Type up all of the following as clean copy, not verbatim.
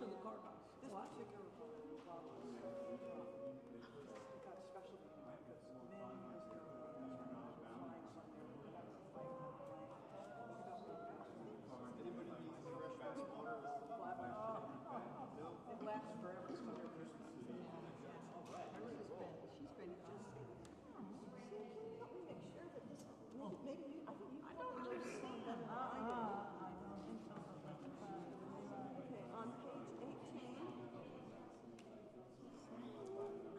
to the courthouse. This particular law got a special because many years ago, flags on there. Anybody need fresh fast water? It lasts forever. It's called She's been just. Can you help me make sure that this? Maybe you. I think you probably know this song better than I do. I don't think so. Okay, on page 18.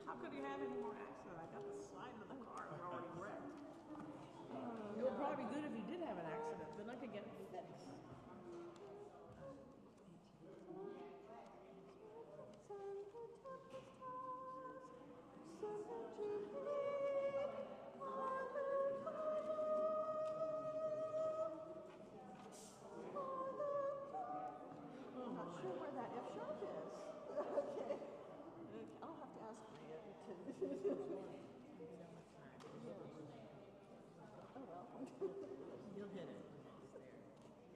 How could you have any more accident? I got the side of the car already wrecked. It would probably be good if you did have an accident, then I could get it fixed. I'm not sure where that F sharp is. Okay. I'll have to ask Maria to. Oh well. You'll get it.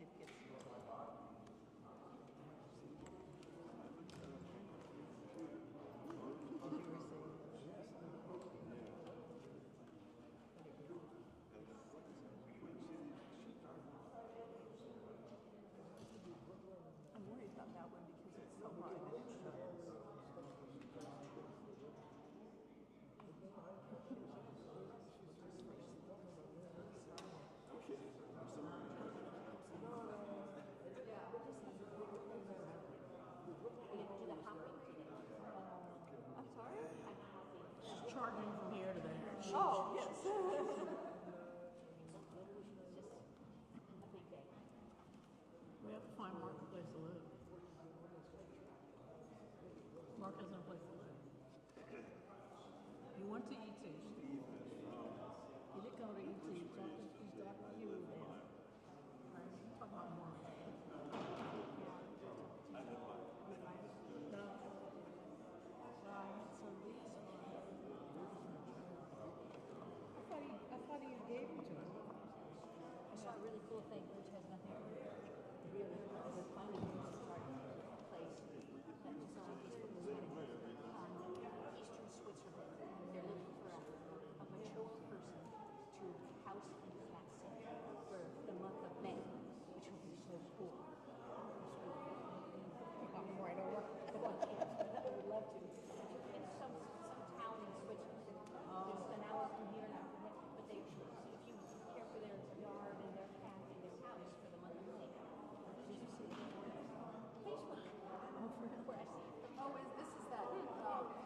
It gets I'm worried about that one because it's so high that it shows. I'm sorry? She's charging from here to there. Oh, yes. We have to find Mark a place to live. Mark has no place to live. You went to ET. You did go to ET. He's talking to you there. Talk about Mark. I thought he gave it to him. I saw a really cool thing, which has nothing to do really with finding a place that just on Facebook was Eastern Switzerland. They're looking for a mature person to house and flat sit for the month of May, which will be so cool. Right over. I would love to. It's some town in Switzerland. It's an hour from here, an hour from there. But they, if you care for their yard and their cat and their house for the month of May, did you see it on Facebook? Where I see it. Oh, this is that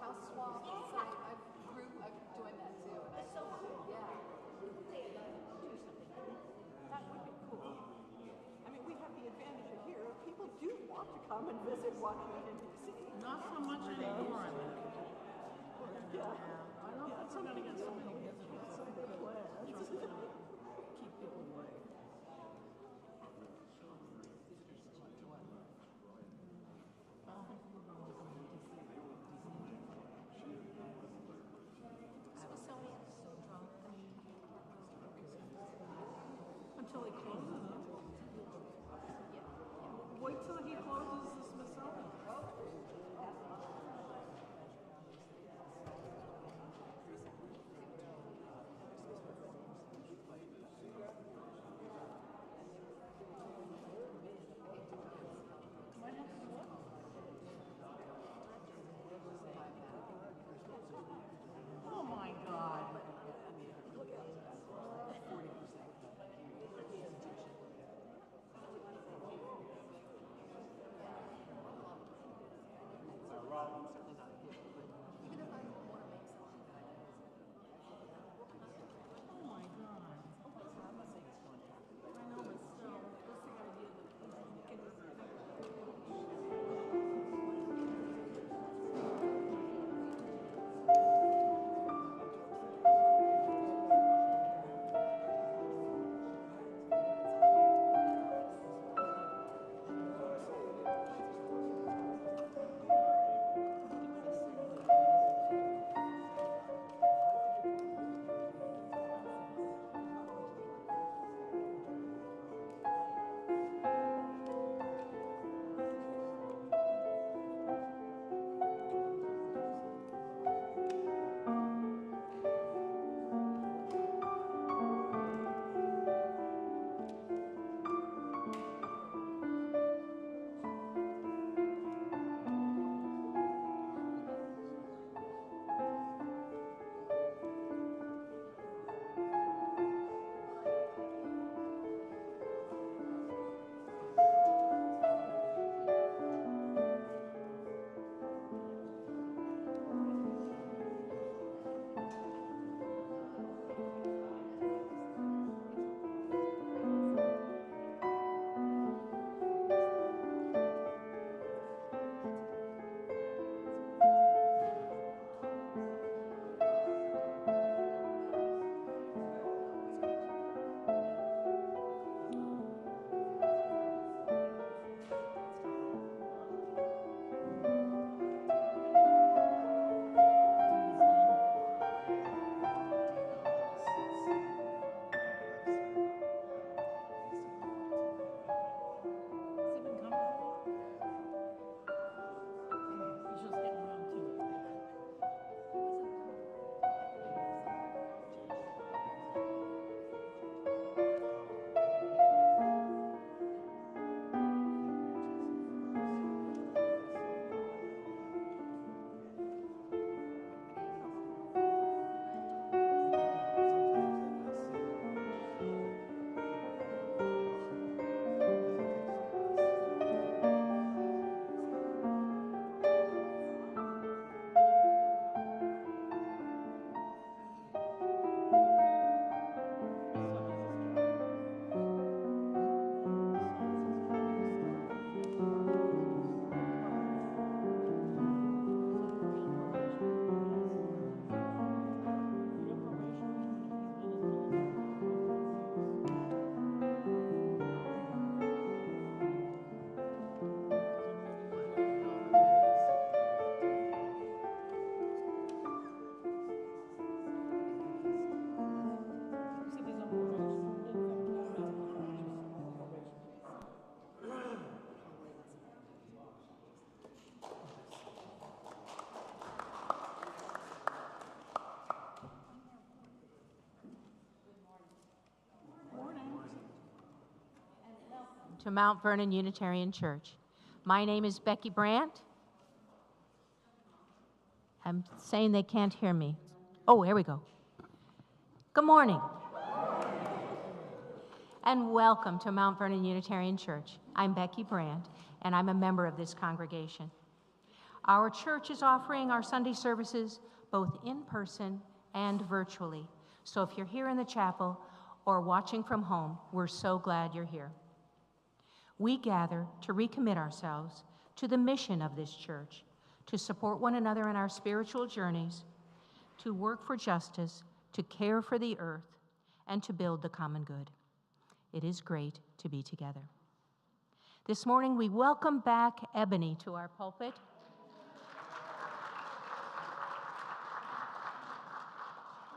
house swap site? I'm doing that too. And That's so cool. Yeah. They do something. That would be cool. I mean, we have the advantage of here. People do want to come and visit Washington, D.C. Not so much anymore, I think. Yeah. I don't think we're going to get so many visitors. So they plan. Just to keep people away. Smithsonian is so drunk. Until he closes it. Yeah. Wait till he closes the Smithsonian. Might have to look. Oh my God. to Mount Vernon Unitarian Church. My name is Becky Brandt. I'm saying they can't hear me. Oh, here we go. Good morning. And welcome to Mount Vernon Unitarian Church. I'm Becky Brandt, and I'm a member of this congregation. Our church is offering our Sunday services both in person and virtually. So if you're here in the chapel or watching from home, we're so glad you're here. We gather to recommit ourselves to the mission of this church, to support one another in our spiritual journeys, to work for justice, to care for the earth, and to build the common good. It is great to be together. This morning, we welcome back Ebony to our pulpit.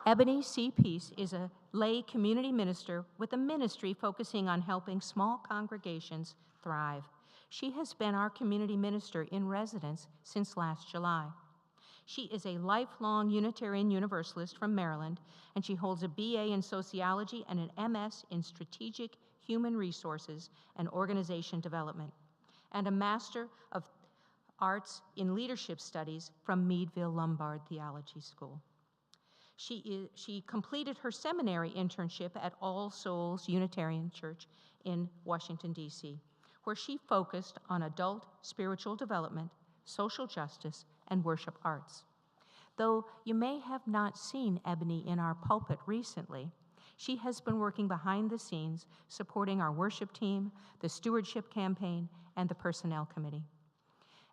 Ebony C. Peace is a lay community minister with a ministry focusing on helping small congregations thrive. She has been our community minister in residence since last July. She is a lifelong Unitarian Universalist from Maryland, and she holds a BA in sociology and an MS in strategic human resources and organization development, and a Master of Arts in Leadership Studies from Meadville Lombard Theology School. She completed her seminary internship at All Souls Unitarian Church in Washington, D.C., where she focused on adult spiritual development, social justice, and worship arts. Though you may have not seen Ebony in our pulpit recently, she has been working behind the scenes supporting our worship team, the stewardship campaign, and the personnel committee.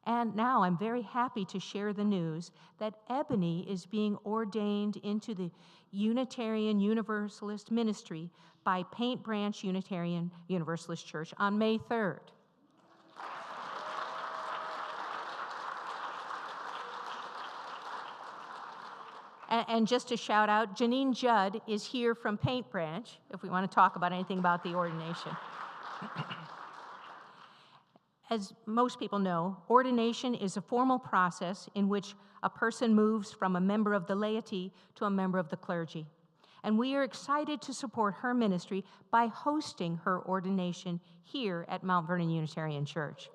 And now I'm very happy to share the news that Ebony is being ordained into the Unitarian Universalist ministry by Paint Branch Unitarian Universalist Church on May 3rd. And just to shout out, Janine Judd is here from Paint Branch, if we want to talk about anything about the ordination. As most people know, ordination is a formal process in which a person moves from a member of the laity to a member of the clergy. And we are excited to support her ministry by hosting her ordination here at Mount Vernon Unitarian Church.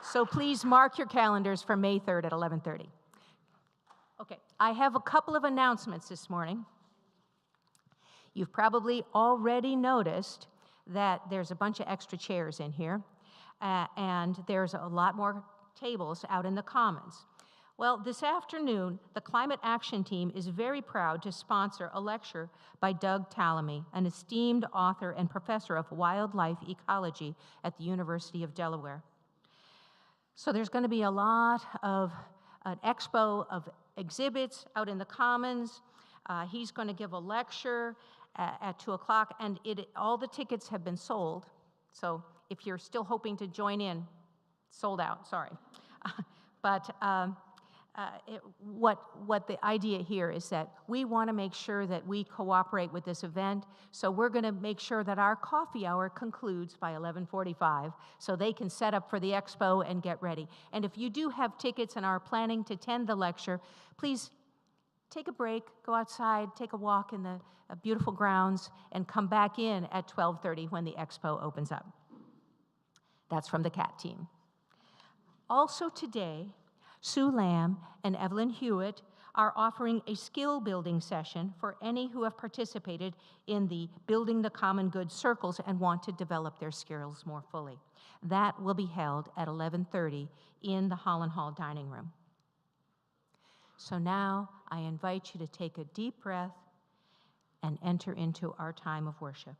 So please mark your calendars for May 3rd at 11:30. Okay, I have a couple of announcements this morning. You've probably already noticed that there's a bunch of extra chairs in here, and there's a lot more tables out in the commons. Well, this afternoon, the Climate Action Team is very proud to sponsor a lecture by Doug Tallamy, an esteemed author and professor of wildlife ecology at the University of Delaware. So there's going to be a lot of an expo of exhibits out in the commons. He's going to give a lecture at 2 o'clock, and all the tickets have been sold. So if you're still hoping to join in, sold out, sorry. But what the idea here is that we want to make sure that we cooperate with this event, so we're going to make sure that our coffee hour concludes by 11:45 so they can set up for the expo and get ready. And if you do have tickets and are planning to attend the lecture, please take a break, go outside, take a walk in the beautiful grounds, and come back in at 12:30 when the expo opens up. That's from the CAT team. Also today, Sue Lamb and Evelyn Hewitt are offering a skill building session for any who have participated in the Building the Common Good circles and want to develop their skills more fully. That will be held at 11:30 in the Holland Hall dining room. So now I invite you to take a deep breath and enter into our time of worship.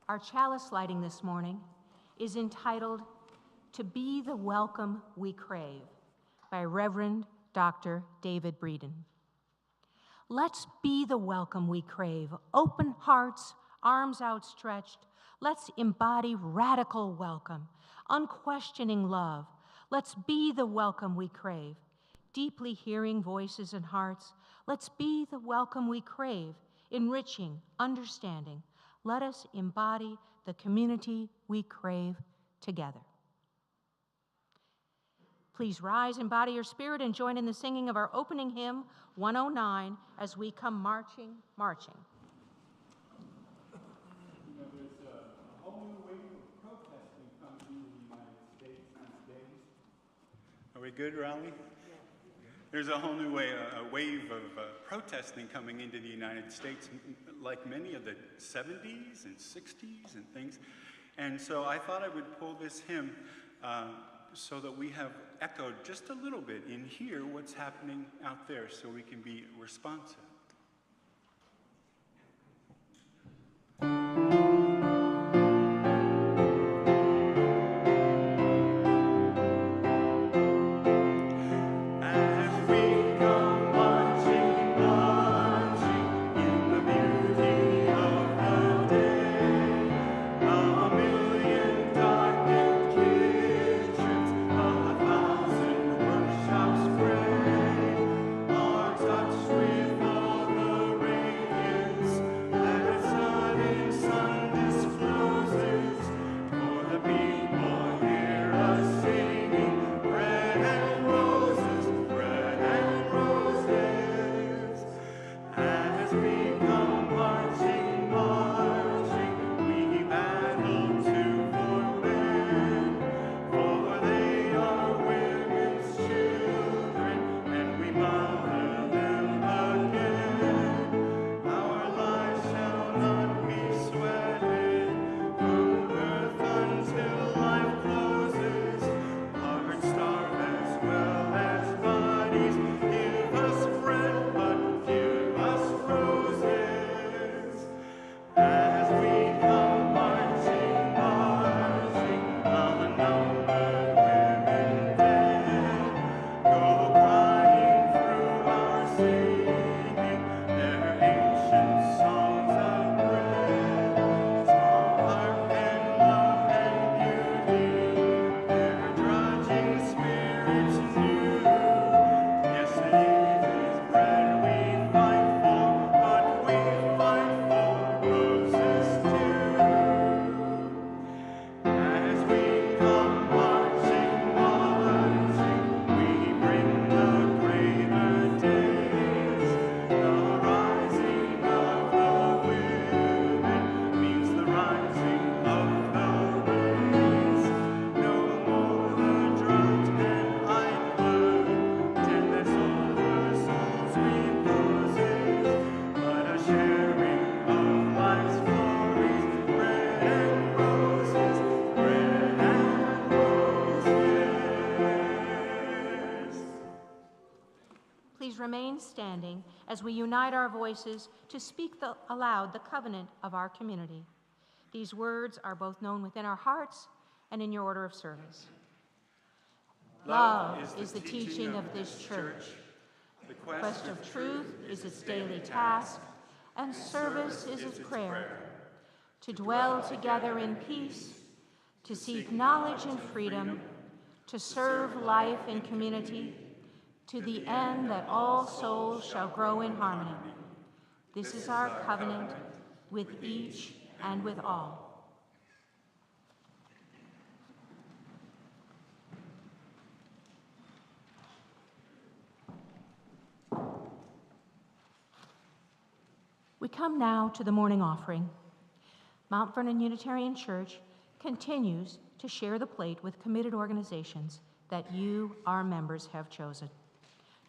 Our chalice lighting this morning is entitled "To Be the Welcome We Crave" by Reverend Dr. David Breeden. Let's be the welcome we crave. Open hearts, arms outstretched. Let's embody radical welcome, unquestioning love. Let's be the welcome we crave. Deeply hearing voices and hearts. Let's be the welcome we crave, enriching, understanding. Let us embody the community we crave together. Please rise, embody your spirit, and join in the singing of our opening hymn, 109, as we come marching, marching. You know, there's a whole new wave of protesting coming into the United States these days. Are we good, Raleigh? There's a whole new wave of protesting coming into the United States, like many of the 70s and 60s and things. And so I thought I would pull this hymn so that we have echoed just a little bit in here what's happening out there so we can be responsive. Remain standing as we unite our voices to speak aloud the covenant of our community. These words are both known within our hearts and in your order of service. Love is the teaching of this church. The quest of truth is its daily task, and service is its prayer. To dwell together in peace, to seek knowledge and freedom, to serve life in community, to the end that all souls shall grow in harmony. This is our covenant with each and with all. We come now to the morning offering. Mount Vernon Unitarian Church continues to share the plate with committed organizations that you, our members, have chosen.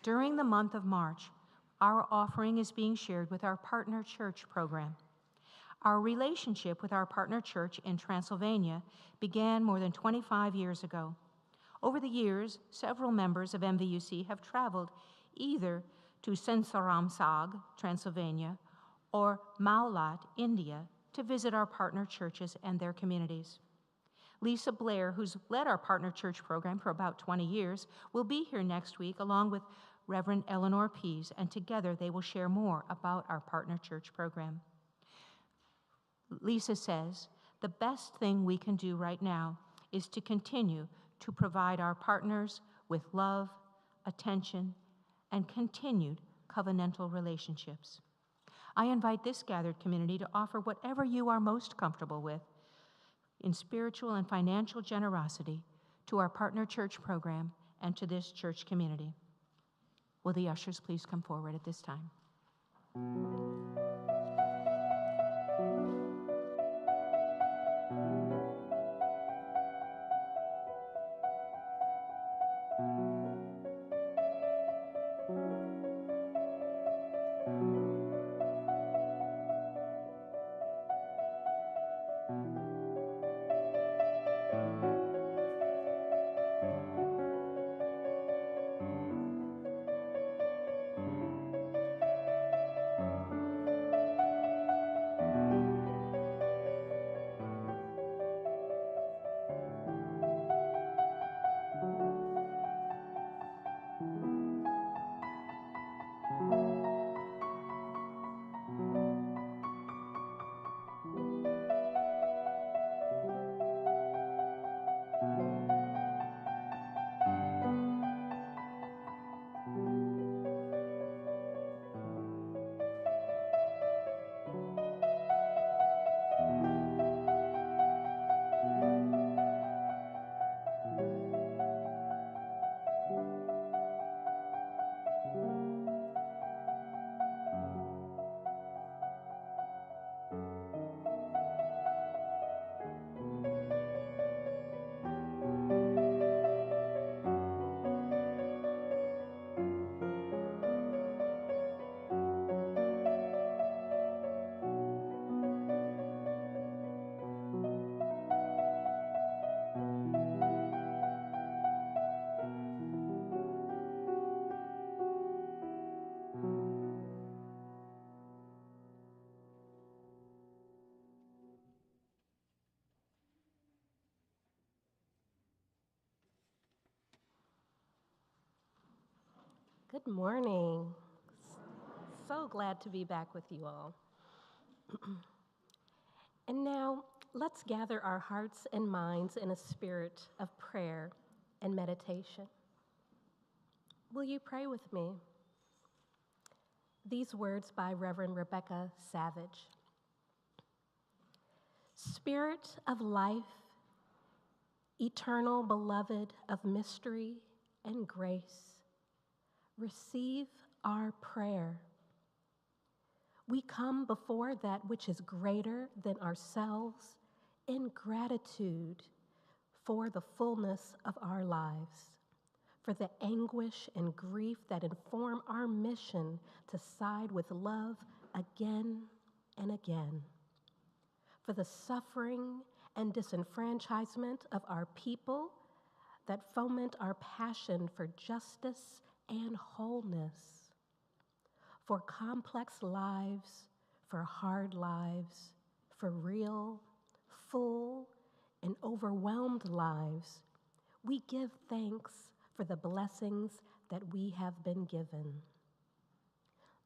During the month of March, our offering is being shared with our partner church program. Our relationship with our partner church in Transylvania began more than 25 years ago. Over the years, several members of MVUC have traveled either to Sensaramsag, Transylvania, or Maulat, India, to visit our partner churches and their communities. Lisa Blair, who's led our partner church program for about 20 years, will be here next week along with Reverend Eleanor Pease, and together they will share more about our partner church program. Lisa says, the best thing we can do right now is to continue to provide our partners with love, attention, and continued covenantal relationships. I invite this gathered community to offer whatever you are most comfortable with in spiritual and financial generosity to our partner church program and to this church community. Will the ushers please come forward at this time? Good morning. So glad to be back with you all. And now, let's gather our hearts and minds in a spirit of prayer and meditation. Will you pray with me? These words by Reverend Rebecca Savage. Spirit of life, eternal beloved of mystery and grace, receive our prayer. We come before that which is greater than ourselves in gratitude for the fullness of our lives, for the anguish and grief that inform our mission to side with love again and again, for the suffering and disenfranchisement of our people that foment our passion for justice and wholeness, for complex lives, for hard lives, for real, full, and overwhelmed lives. We give thanks for the blessings that we have been given.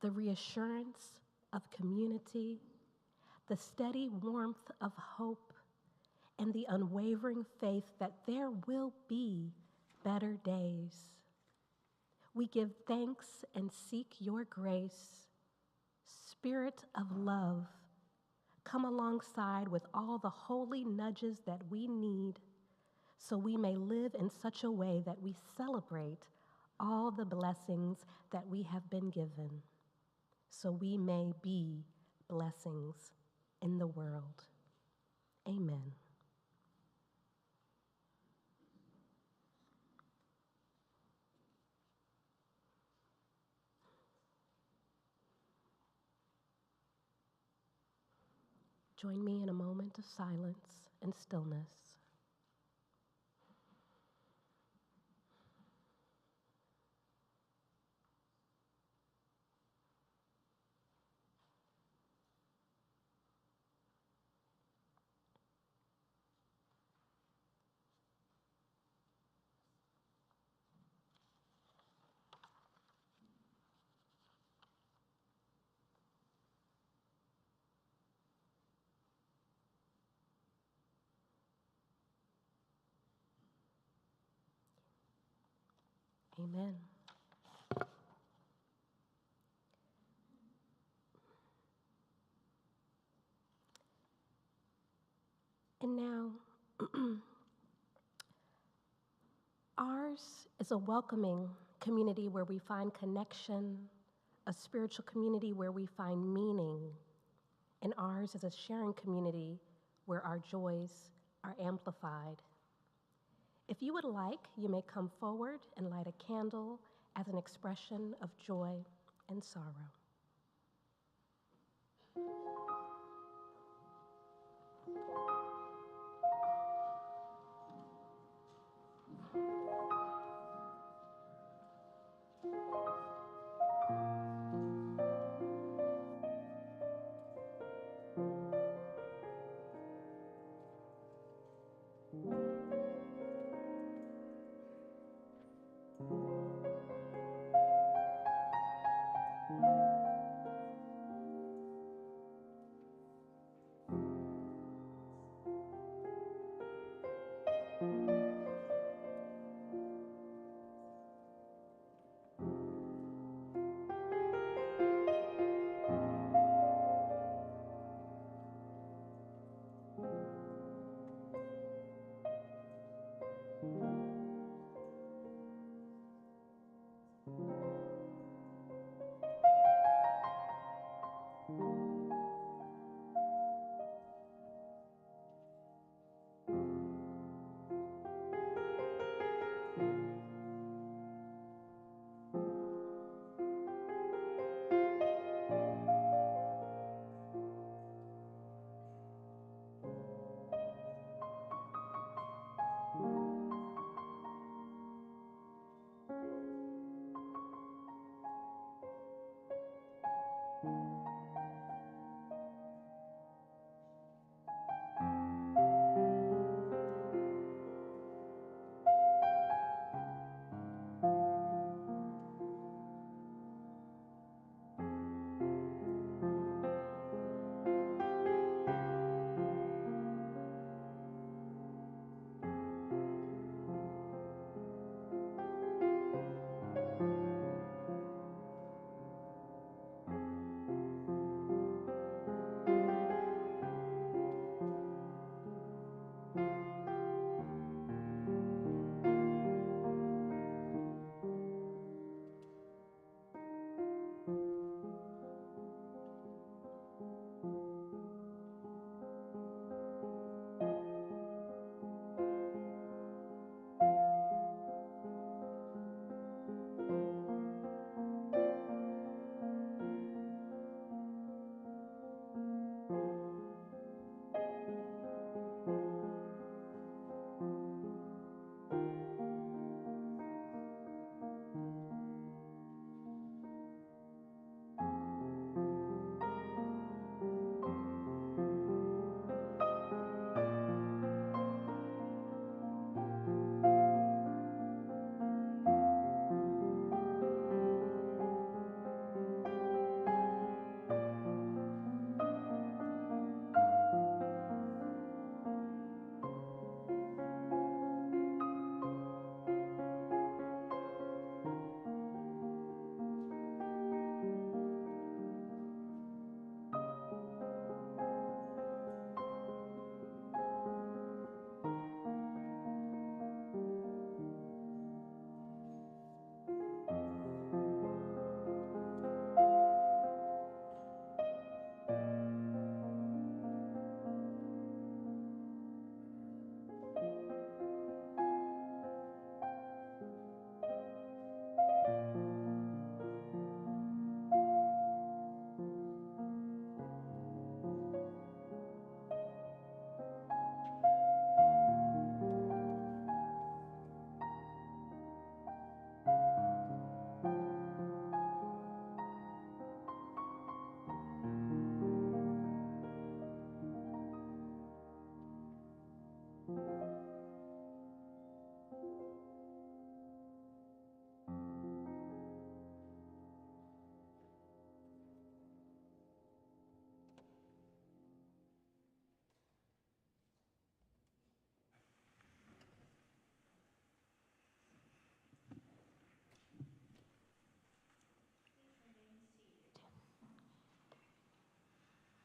The reassurance of community, the steady warmth of hope, and the unwavering faith that there will be better days. We give thanks and seek your grace. Spirit of love, come alongside with all the holy nudges that we need so we may live in such a way that we celebrate all the blessings that we have been given, so we may be blessings in the world. Amen. Join me in a moment of silence and stillness. Amen. And now, ours is a welcoming community where we find connection, a spiritual community where we find meaning, and ours is a sharing community where our joys are amplified. If you would like, you may come forward and light a candle as an expression of joy and sorrow.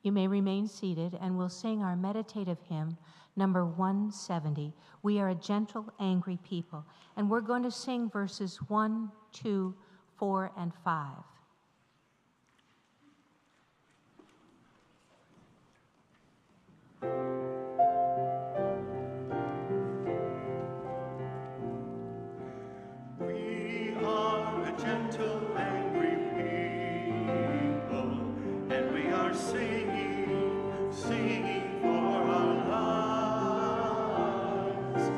You may remain seated, and we'll sing our meditative hymn, number 170. We are a gentle, angry people. And we're going to sing verses 1, 2, 4, and 5. We are a gentle, angry people, and we are singing for our lives.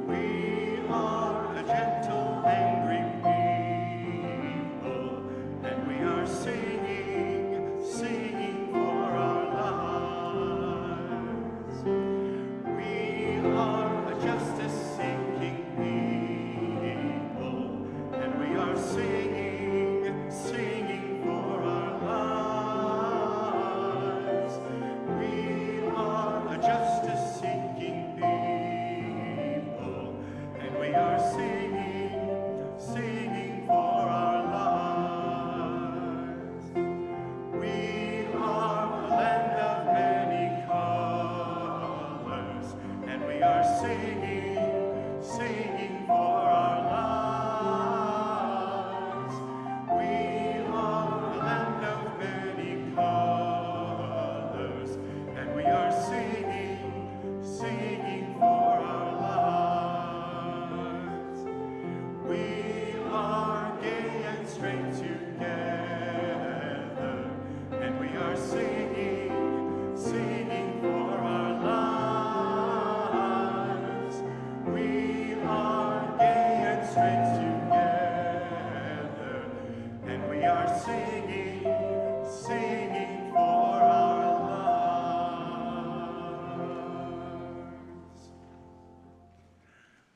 We are a gentle, angry people, and we are singing for our lives. We are a justice-seeking people, and we are singing for our lives. We are a justice-seeking people, and we are singing for our lives. We are a land of many colors, and we are singing for our lives. We are a land of many colors, and we are singing for our lives. We are gay and straight together, and we are singing for our lives. We are gay and straight together, and we are singing for our lives.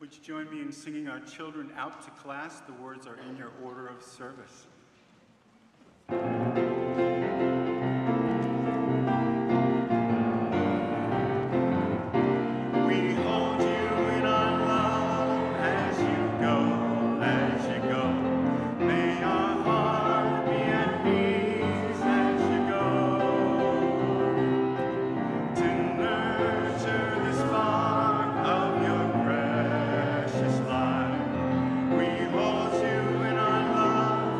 Would you join me in singing our children out to class? The words are in your order of service. We hold you in our love as you go. May our heart be at peace as you go. To nurture the spark of your precious life, we hold you in our love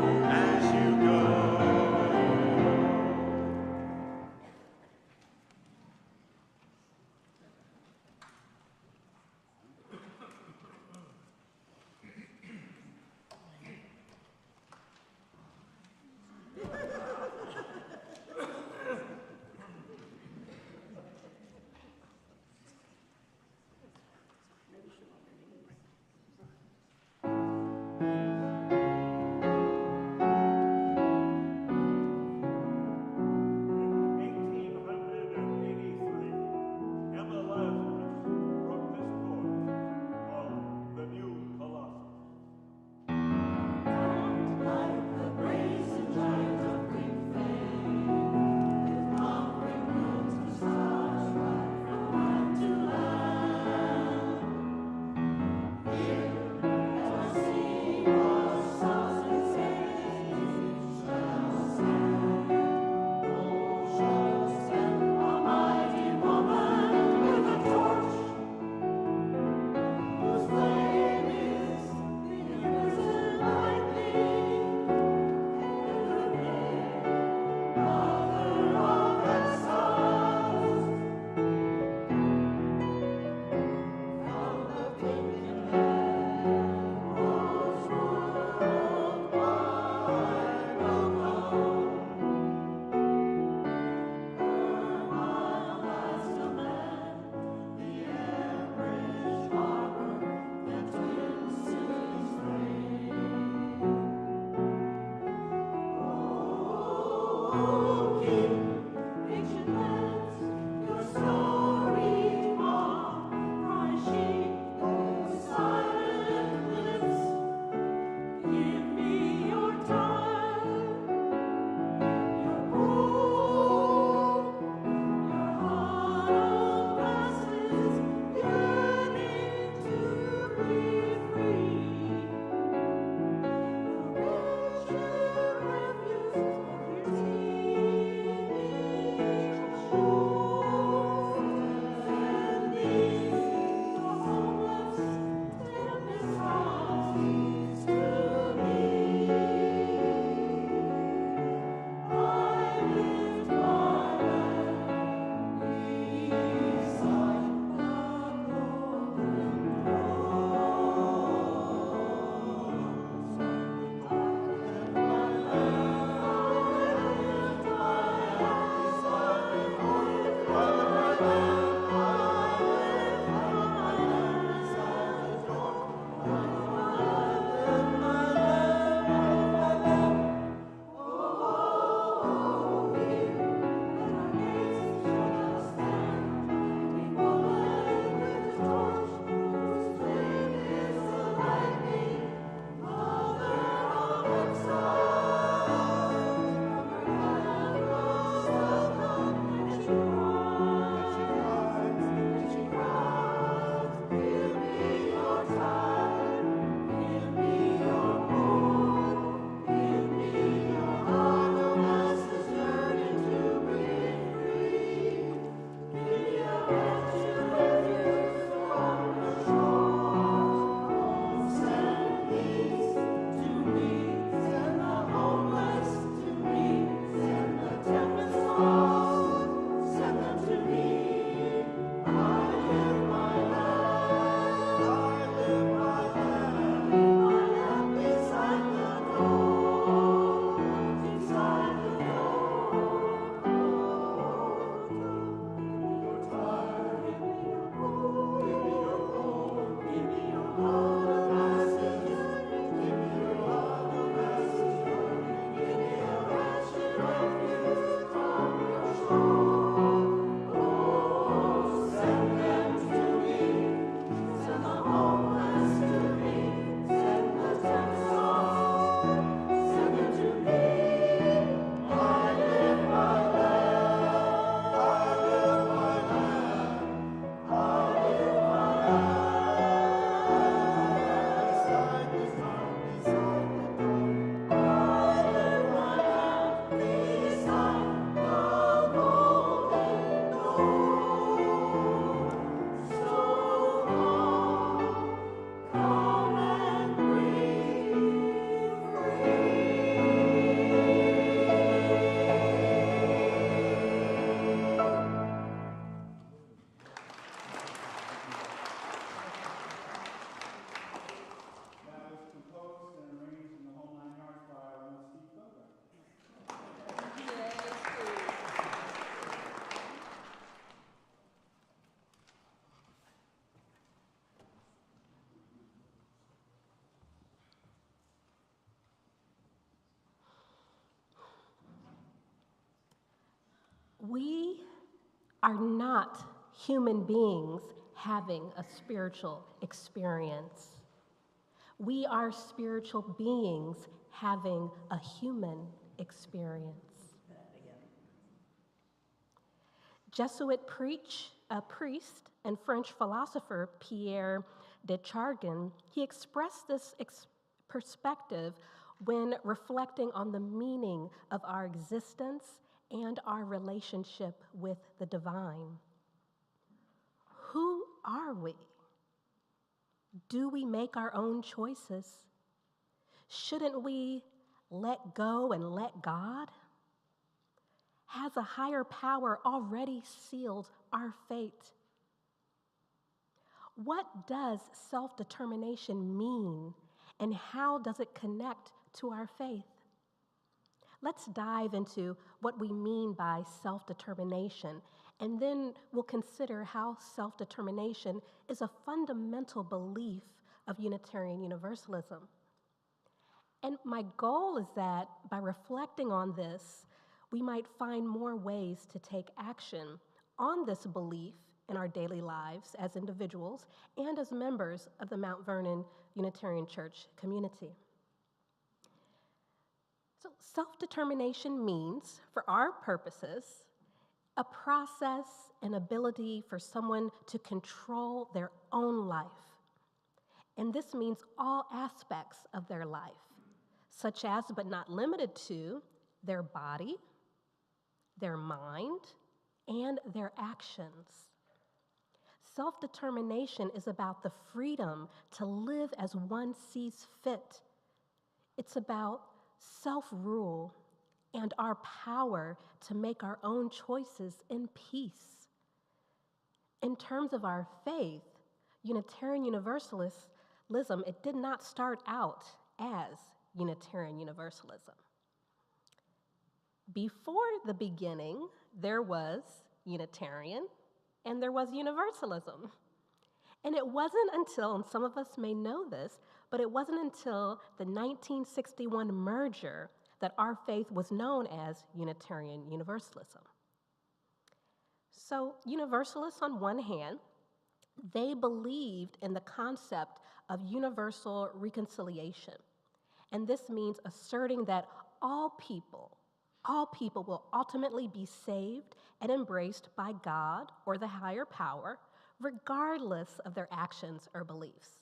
We are not human beings having a spiritual experience. We are spiritual beings having a human experience. Jesuit priest and French philosopher Pierre de Chardin, he expressed this perspective when reflecting on the meaning of our existence and our relationship with the divine. Who are we? Do we make our own choices? Shouldn't we let go and let God? Has a higher power already sealed our fate? What does self-determination mean, and how does it connect to our faith? Let's dive into what we mean by self-determination, and then we'll consider how self-determination is a fundamental belief of Unitarian Universalism. And my goal is that by reflecting on this, we might find more ways to take action on this belief in our daily lives as individuals and as members of the Mount Vernon Unitarian Church community. So self-determination means, for our purposes, a process and ability for someone to control their own life. And this means all aspects of their life, such as, but not limited to, their body, their mind, and their actions. Self-determination is about the freedom to live as one sees fit. It's about self-rule and our power to make our own choices in peace. In terms of our faith, Unitarian Universalism, it did not start out as Unitarian Universalism. Before the beginning, there was Unitarian and there was Universalism. And it wasn't until, and some of us may know this, but it wasn't until the 1961 merger that our faith was known as Unitarian Universalism. So Universalists, on one hand, they believed in the concept of universal reconciliation. And this means asserting that all people will ultimately be saved and embraced by God or the higher power, regardless of their actions or beliefs.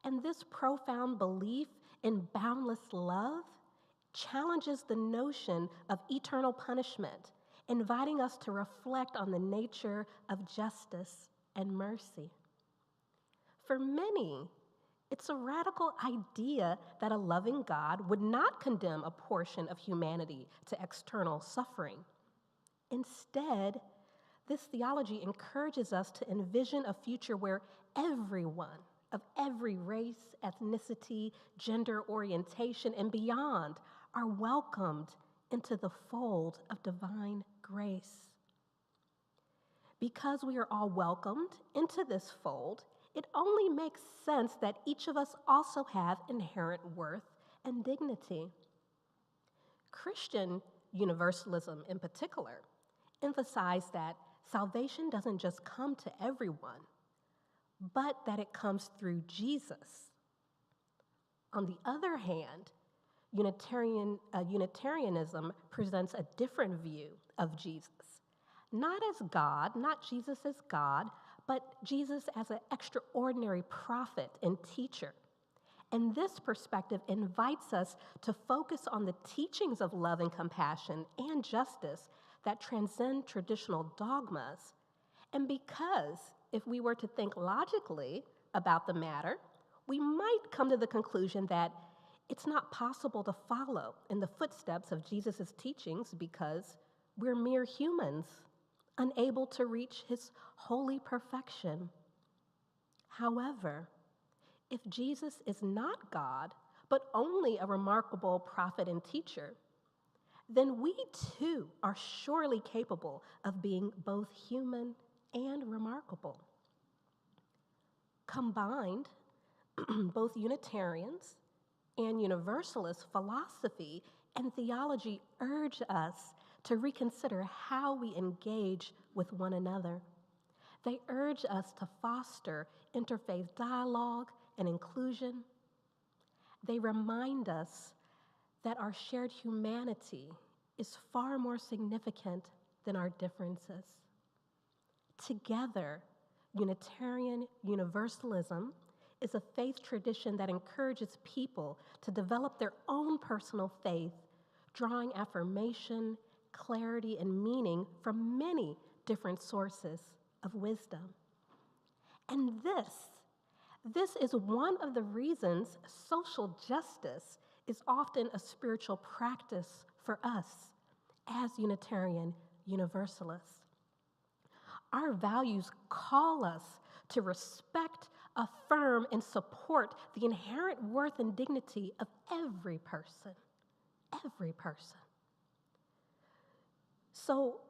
And this profound belief in boundless love challenges the notion of eternal punishment, inviting us to reflect on the nature of justice and mercy. For many, it's a radical idea that a loving God would not condemn a portion of humanity to external suffering. Instead, this theology encourages us to envision a future where everyone of every race, ethnicity, gender orientation, and beyond are welcomed into the fold of divine grace. Because we are all welcomed into this fold, it only makes sense that each of us also have inherent worth and dignity. Christian Universalism, in particular, emphasized that salvation doesn't just come to everyone, but that it comes through Jesus. On the other hand, Unitarianism presents a different view of Jesus. Not as God, not Jesus as God, but Jesus as an extraordinary prophet and teacher. And this perspective invites us to focus on the teachings of love and compassion and justice that transcend traditional dogmas. And because if we were to think logically about the matter, we might come to the conclusion that it's not possible to follow in the footsteps of Jesus' teachings because we're mere humans, unable to reach his holy perfection. However, if Jesus is not God, but only a remarkable prophet and teacher, then we too are surely capable of being both human and remarkable. Combined, both Unitarians and Universalist philosophy and theology urge us to reconsider how we engage with one another. They urge us to foster interfaith dialogue and inclusion. They remind us that our shared humanity is far more significant than our differences. Together, Unitarian Universalism is a faith tradition that encourages people to develop their own personal faith, drawing affirmation, clarity, and meaning from many different sources of wisdom. And this is one of the reasons social justice is often a spiritual practice for us as Unitarian Universalists. Our values call us to respect, affirm, and support the inherent worth and dignity of every person. Every person. So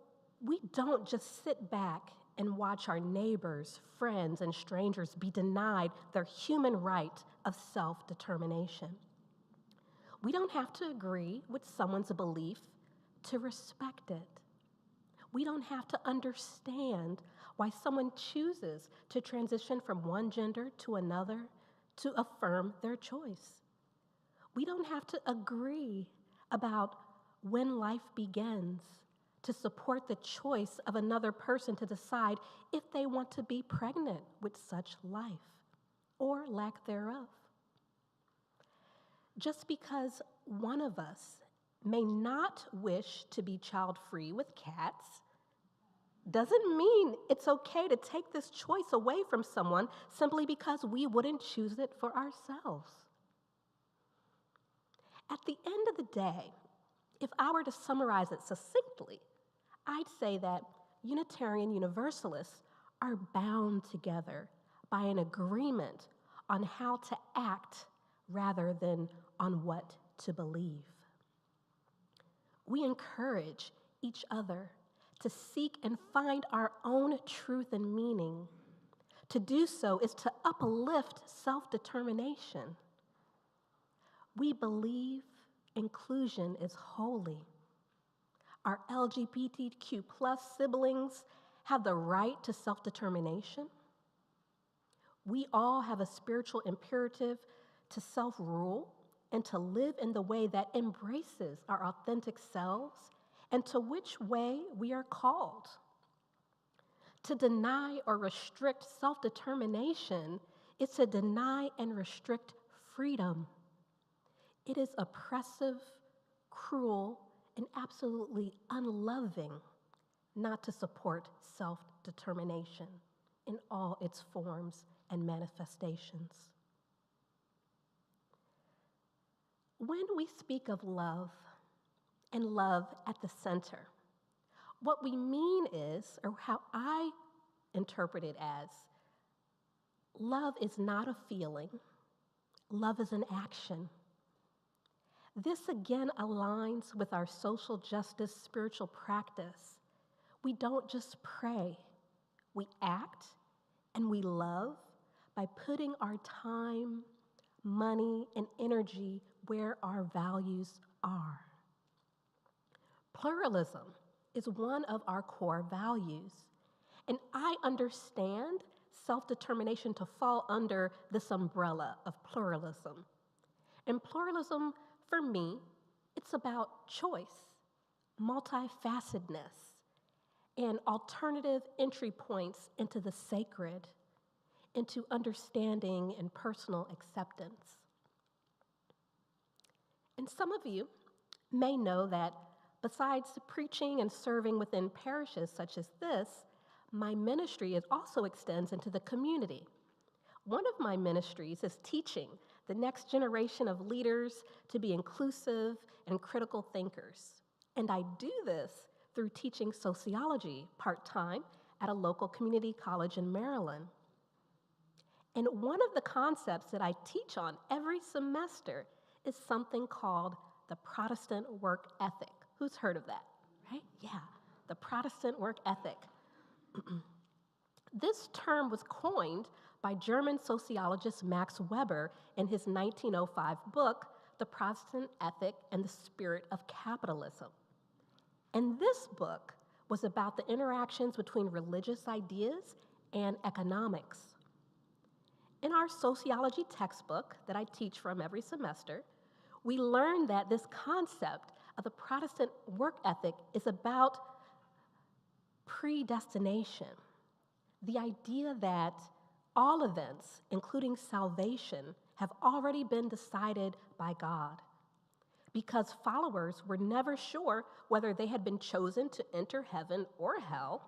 we don't just sit back and watch our neighbors, friends, and strangers be denied their human right of self-determination. We don't have to agree with someone's belief to respect it. We don't have to understand why someone chooses to transition from one gender to another to affirm their choice. We don't have to agree about when life begins to support the choice of another person to decide if they want to be pregnant with such life or lack thereof. Just because one of us may not wish to be child-free with cats doesn't mean it's okay to take this choice away from someone simply because we wouldn't choose it for ourselves. At the end of the day, if I were to summarize it succinctly, I'd say that Unitarian Universalists are bound together by an agreement on how to act rather than on what to believe. We encourage each other to seek and find our own truth and meaning. To do so is to uplift self-determination. We believe inclusion is holy. Our LGBTQ+ siblings have the right to self-determination. We all have a spiritual imperative to self-rule and to live in the way that embraces our authentic selves and to which way we are called. To deny or restrict self-determination is to deny and restrict freedom. It is oppressive, cruel, and absolutely unloving not to support self-determination in all its forms and manifestations. When we speak of love and love at the center, what we mean is, or how I interpret it as, love is not a feeling, love is an action. This again aligns with our social justice spiritual practice. We don't just pray, we act and we love by putting our time, money, and energy where our values are. Pluralism is one of our core values, and I understand self-determination to fall under this umbrella of pluralism. And pluralism, for me, it's about choice, multifacetedness, and alternative entry points into the sacred, into understanding and personal acceptance. And some of you may know that besides preaching and serving within parishes such as this, my ministry also extends into the community. One of my ministries is teaching the next generation of leaders to be inclusive and critical thinkers. And I do this through teaching sociology part-time at a local community college in Maryland. And one of the concepts that I teach on every semester is something called the Protestant work ethic. Who's heard of that, right? Yeah, the Protestant work ethic. This term was coined by German sociologist Max Weber in his 1905 book, The Protestant Ethic and the Spirit of Capitalism. And this book was about the interactions between religious ideas and economics. In our sociology textbook that I teach from every semester, we learn that this concept of the Protestant work ethic is about predestination, the idea that all events, including salvation, have already been decided by God, because followers were never sure whether they had been chosen to enter heaven or hell,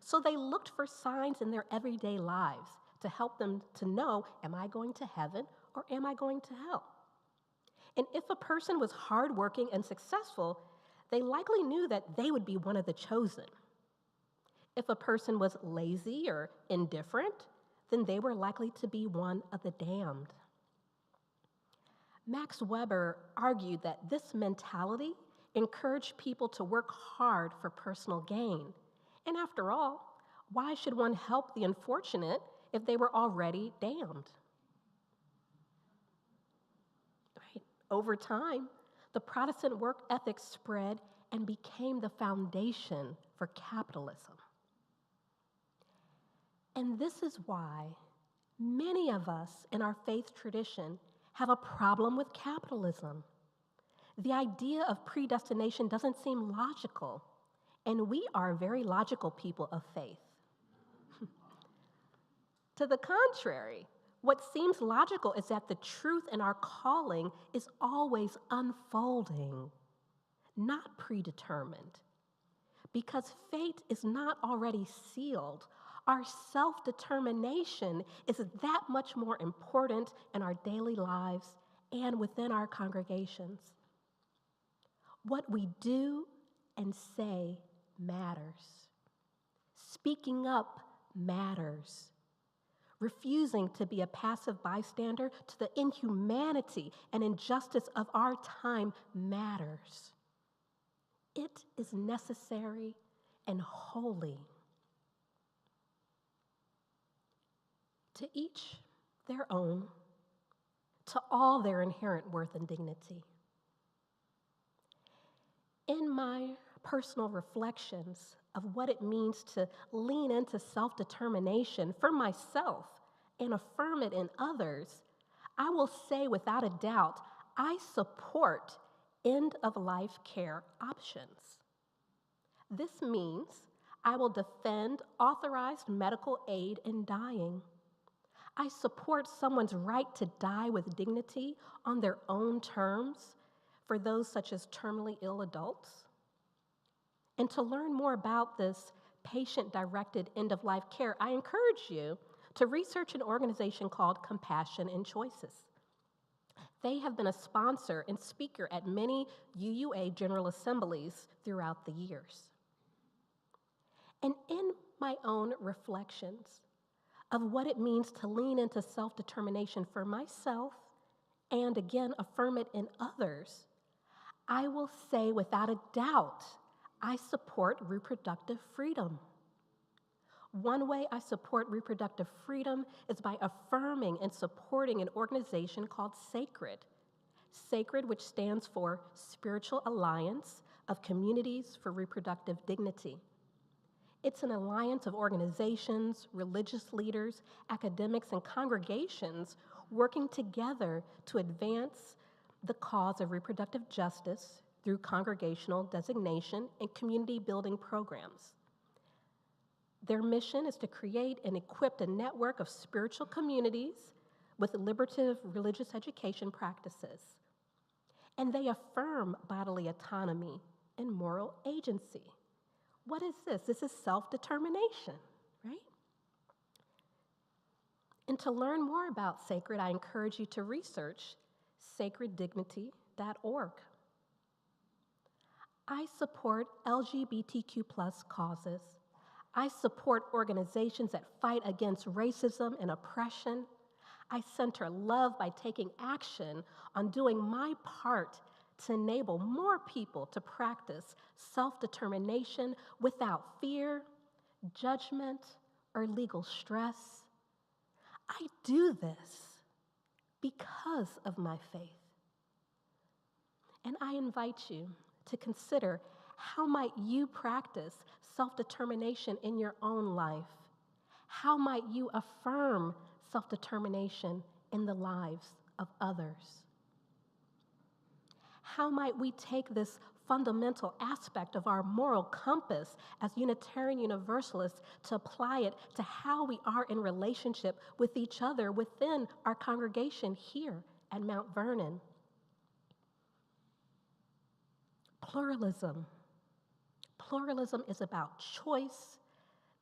so they looked for signs in their everyday lives to help them to know, am I going to heaven or am I going to hell? And if a person was hardworking and successful, they likely knew that they would be one of the chosen. If a person was lazy or indifferent, then they were likely to be one of the damned. Max Weber argued that this mentality encouraged people to work hard for personal gain. And after all, why should one help the unfortunate if they were already damned? Right? Over time, the Protestant work ethic spread and became the foundation for capitalism. And this is why many of us in our faith tradition have a problem with capitalism. The idea of predestination doesn't seem logical, and we are very logical people of faith. To the contrary, what seems logical is that the truth in our calling is always unfolding, not predetermined. Because fate is not already sealed, our self-determination is that much more important in our daily lives and within our congregations. What we do and say matters. Speaking up matters. Refusing to be a passive bystander to the inhumanity and injustice of our time matters. It is necessary and holy. To each their own, to all their inherent worth and dignity. In my personal reflections of what it means to lean into self-determination for myself and affirm it in others, I will say without a doubt, I support end-of-life care options. This means I will defend authorized medical aid in dying. I support someone's right to die with dignity on their own terms for those such as terminally ill adults. And to learn more about this patient-directed end-of-life care, I encourage you to research an organization called Compassion and Choices. They have been a sponsor and speaker at many UUA General Assemblies throughout the years. And in my own reflections of what it means to lean into self-determination for myself and again affirm it in others, I will say without a doubt, I support reproductive freedom. One way I support reproductive freedom is by affirming and supporting an organization called SACRED. SACRED, which stands for Spiritual Alliance of Communities for Reproductive Dignity. It's an alliance of organizations, religious leaders, academics, and congregations working together to advance the cause of reproductive justice through congregational designation and community building programs. Their mission is to create and equip a network of spiritual communities with liberative religious education practices. And they affirm bodily autonomy and moral agency. What is this? This is self-determination, right? And to learn more about Sacred, I encourage you to research sacreddignity.org. I support LGBTQ+ causes. I support organizations that fight against racism and oppression. I center love by taking action on doing my part to enable more people to practice self-determination without fear, judgment, or legal stress. I do this because of my faith. And I invite you to consider How might you practice self-determination in your own life? How might you affirm self-determination in the lives of others? How might we take this fundamental aspect of our moral compass as Unitarian Universalists to apply it to how we are in relationship with each other within our congregation here at Mount Vernon? Pluralism. Pluralism is about choice,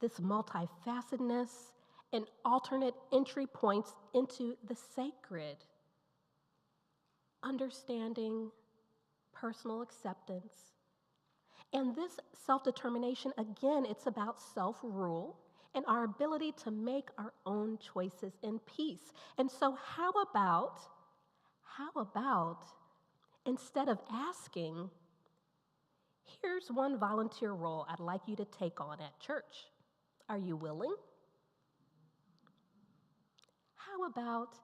this multifacetedness, and alternate entry points into the sacred. Understanding, personal acceptance. And this self-determination, again, it's about self-rule and our ability to make our own choices in peace. And so how about, instead of asking, here's one volunteer role I'd like you to take on at church. Are you willing? How about,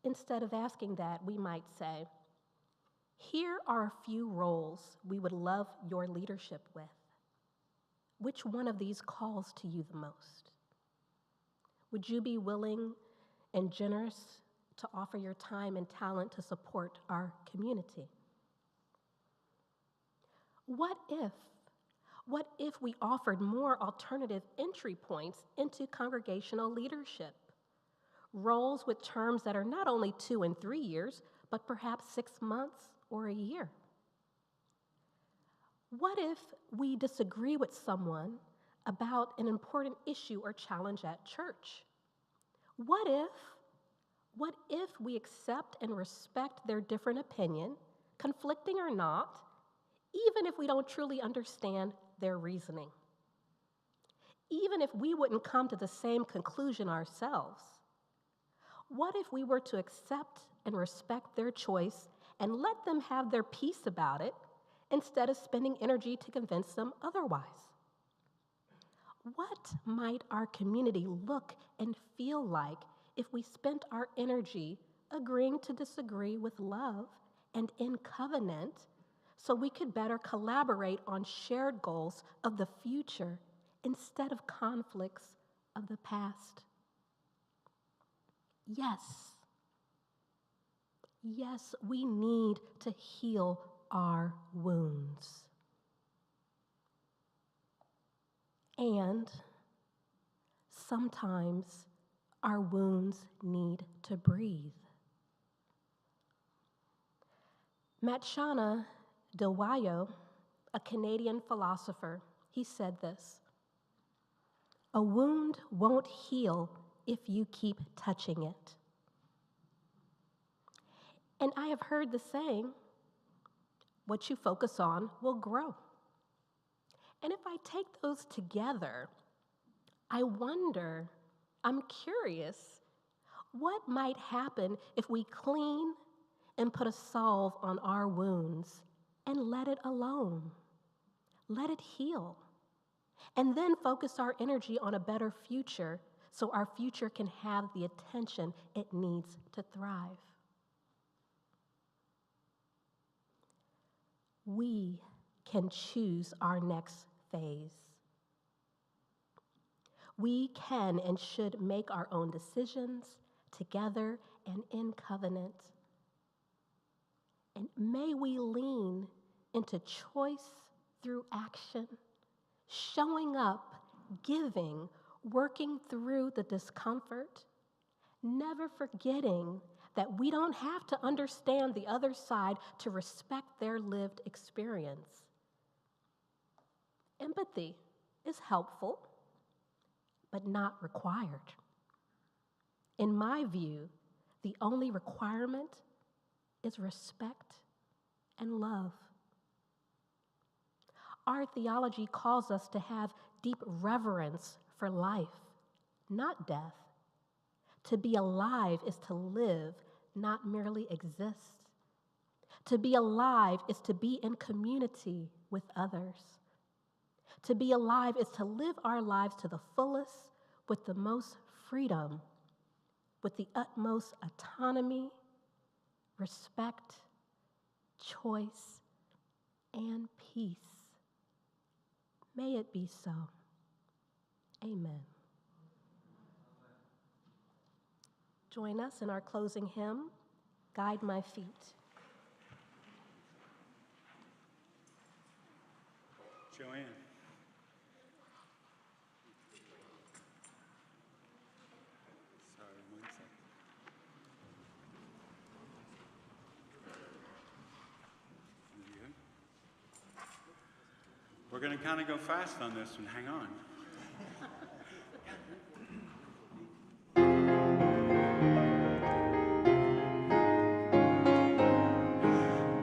instead of asking that, we might say, here are a few roles we would love your leadership with. Which one of these calls to you the most? Would you be willing and generous to offer your time and talent to support our community? What if we offered more alternative entry points into congregational leadership? Roles with terms that are not only 2 and 3 years, but perhaps 6 months or a year. What if we disagree with someone about an important issue or challenge at church? What if we accept and respect their different opinion, conflicting or not, even if we don't truly understand their reasoning? Even if we wouldn't come to the same conclusion ourselves? What if we were to accept and respect their choice and let them have their peace about it instead of spending energy to convince them otherwise? What might our community look and feel like if we spent our energy agreeing to disagree with love and in covenant so we could better collaborate on shared goals of the future instead of conflicts of the past? Yes, we need to heal our wounds. And sometimes our wounds need to breathe. Matshana Delwayo, a Canadian philosopher, he said this: "A wound won't heal if you keep touching it." And I have heard the saying, what you focus on will grow. And if I take those together, I'm curious, what might happen if we clean and put a salve on our wounds and let it alone? Let it heal. And then focus our energy on a better future so our future can have the attention it needs to thrive. We can choose our next phase. We can and should make our own decisions together and in covenant. And may we lean into choice through action, showing up, giving, working through the discomfort, never forgetting that we don't have to understand the other side to respect their lived experience. Empathy is helpful, but not required. In my view, the only requirement is respect and love. Our theology calls us to have deep reverence for life, not death. To be alive is to live, not merely exist. To be alive is to be in community with others. To be alive is to live our lives to the fullest with the most freedom, with the utmost autonomy, respect, choice, and peace. May it be so. Amen. Join us in our closing hymn, Guide My Feet. Joanne. Sorry, 1 second. We're going to kind of go fast on this one. Hang on.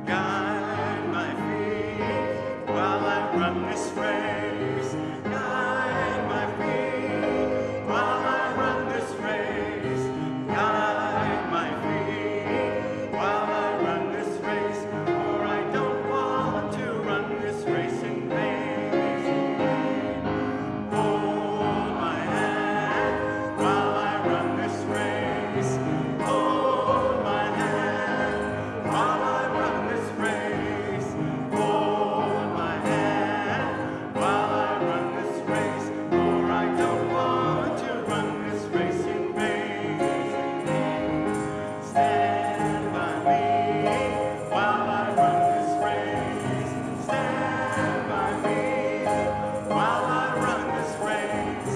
Guide my feet while I run this race. Guide my feet while I run this race. Guide my feet while I run this race. For I don't want to run this race in vain. Hold my hand while I run this race. Hold my hand while I run this race. Hold my hand while I run this race. For I don't want to run this race in vain. Stand by me while I run this race. Stand by me while I run this race.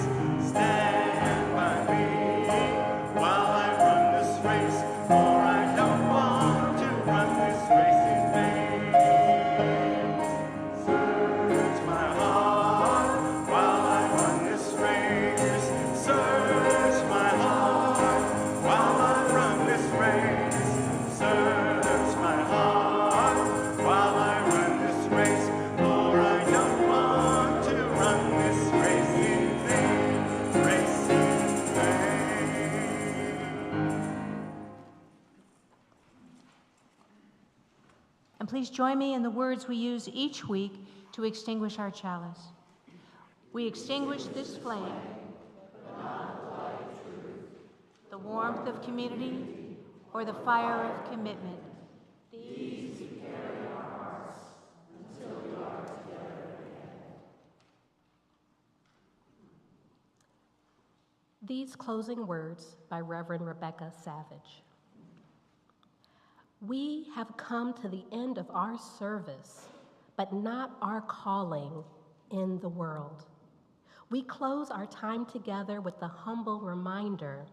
Stand by me while I run this race. For I don't want to run this race in vain. Search my heart while I run this race. Search my heart while I run this race. Search my heart while I run this race. For I don't want to run this race in vain. Race in vain. And please join me in the words we use each week to extinguish our chalice. We extinguish this flame, the warmth of community, or the fire of commitment. These closing words by Reverend Rebecca Savage. We have come to the end of our service, but not our calling in the world. We close our time together with the humble reminder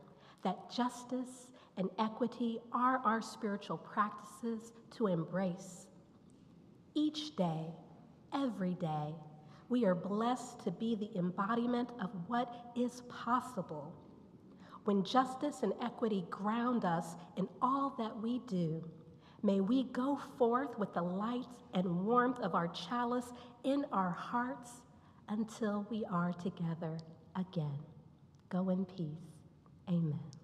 that justice and equity are our spiritual practices to embrace. Each day, every day, we are blessed to be the embodiment of what is possible. When justice and equity ground us in all that we do, may we go forth with the light and warmth of our chalice in our hearts until we are together again. Go in peace. Amen.